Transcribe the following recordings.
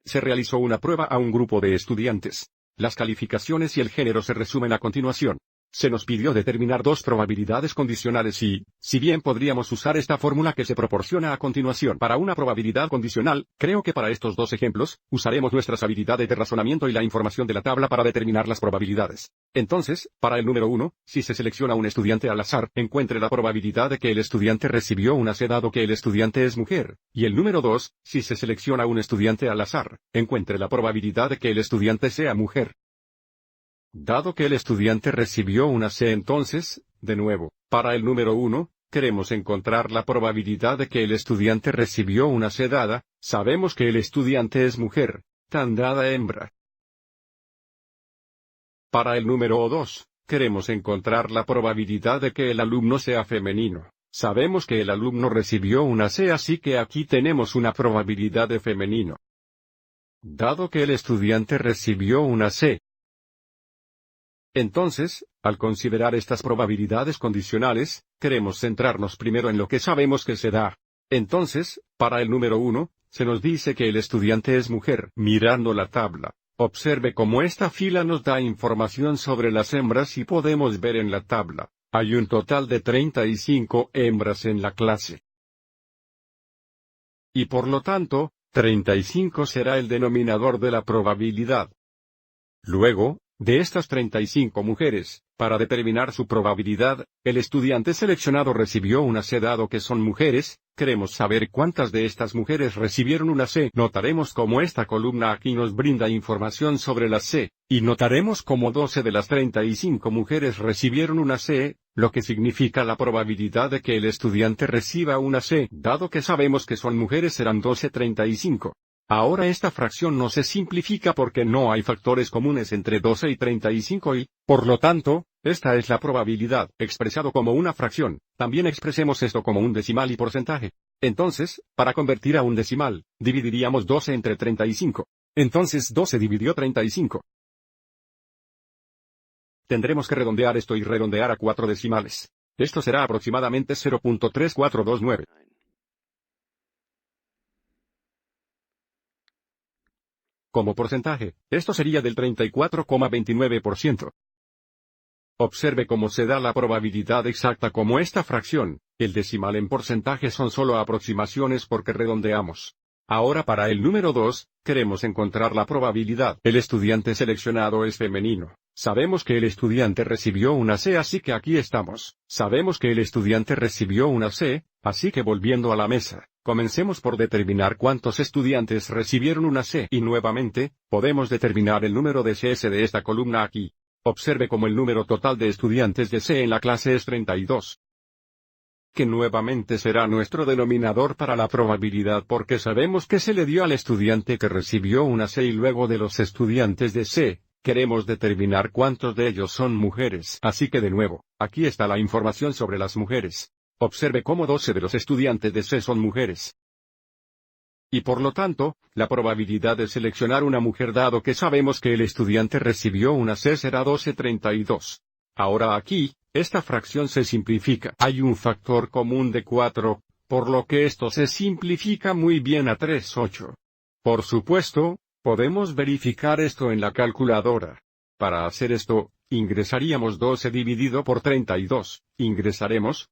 Se realizó una prueba a un grupo de estudiantes. Las calificaciones y el género se resumen a continuación. Se nos pidió determinar dos probabilidades condicionales y, si bien podríamos usar esta fórmula que se proporciona a continuación para una probabilidad condicional, creo que para estos dos ejemplos, usaremos nuestras habilidades de razonamiento y la información de la tabla para determinar las probabilidades. Entonces, para el número 1, si se selecciona un estudiante al azar, encuentre la probabilidad de que el estudiante recibió una C dado que el estudiante es mujer. Y el número 2, si se selecciona un estudiante al azar, encuentre la probabilidad de que el estudiante sea mujer. Dado que el estudiante recibió una C entonces, de nuevo, para el número 1, queremos encontrar la probabilidad de que el estudiante recibió una C dada, sabemos que el estudiante es mujer, tan dada hembra. Para el número 2, queremos encontrar la probabilidad de que el alumno sea femenino. Sabemos que el alumno recibió una C, así que aquí tenemos una probabilidad de femenino. Dado que el estudiante recibió una C, entonces, al considerar estas probabilidades condicionales, queremos centrarnos primero en lo que sabemos que se da. Entonces, para el número 1, se nos dice que el estudiante es mujer. Mirando la tabla, observe cómo esta fila nos da información sobre las hembras y podemos ver en la tabla, hay un total de 35 hembras en la clase. Y por lo tanto, 35 será el denominador de la probabilidad. Luego, de estas 35 mujeres, para determinar su probabilidad, el estudiante seleccionado recibió una C dado que son mujeres, queremos saber cuántas de estas mujeres recibieron una C. Notaremos cómo esta columna aquí nos brinda información sobre la C, y notaremos cómo 12 de las 35 mujeres recibieron una C, lo que significa la probabilidad de que el estudiante reciba una C. Dado que sabemos que son mujeres serán 12/35. Ahora esta fracción no se simplifica porque no hay factores comunes entre 12 y 35 y, por lo tanto, esta es la probabilidad, expresado como una fracción. También expresemos esto como un decimal y porcentaje. Entonces, para convertir a un decimal, dividiríamos 12 entre 35. Entonces 12 dividió 35. Tendremos que redondear esto y redondear a 4 decimales. Esto será aproximadamente 0.3429. Como porcentaje, esto sería del 34,29%. Observe cómo se da la probabilidad exacta como esta fracción. El decimal en porcentaje son solo aproximaciones porque redondeamos. Ahora para el número 2, queremos encontrar la probabilidad. El estudiante seleccionado es femenino. Sabemos que el estudiante recibió una C, así que aquí estamos. Sabemos que el estudiante recibió una C, así que volviendo a la mesa, comencemos por determinar cuántos estudiantes recibieron una C. Y nuevamente, podemos determinar el número de CS de esta columna aquí. Observe cómo el número total de estudiantes de C en la clase es 32. Que nuevamente será nuestro denominador para la probabilidad porque sabemos que se le dio al estudiante que recibió una C y luego de los estudiantes de C, queremos determinar cuántos de ellos son mujeres. Así que de nuevo, aquí está la información sobre las mujeres. Observe cómo 12 de los estudiantes de C son mujeres. Y por lo tanto, la probabilidad de seleccionar una mujer dado que sabemos que el estudiante recibió una C será 12/32. Ahora aquí, esta fracción se simplifica. Hay un factor común de 4, por lo que esto se simplifica muy bien a 3/8. Por supuesto, podemos verificar esto en la calculadora. Para hacer esto, ingresaríamos 12 dividido por 32, ingresaremos.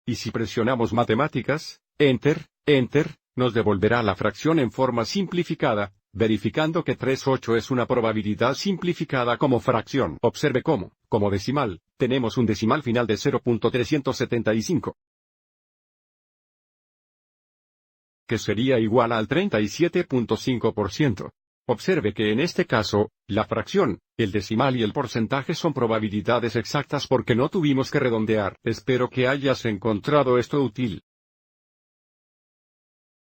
Y si presionamos matemáticas, Enter, Enter, nos devolverá la fracción en forma simplificada, verificando que 3/8 es una probabilidad simplificada como fracción. Observe cómo, como decimal, tenemos un decimal final de 0.375. Que sería igual al 37.5%. Observe que en este caso, la fracción, el decimal y el porcentaje son probabilidades exactas porque no tuvimos que redondear. Espero que hayas encontrado esto útil.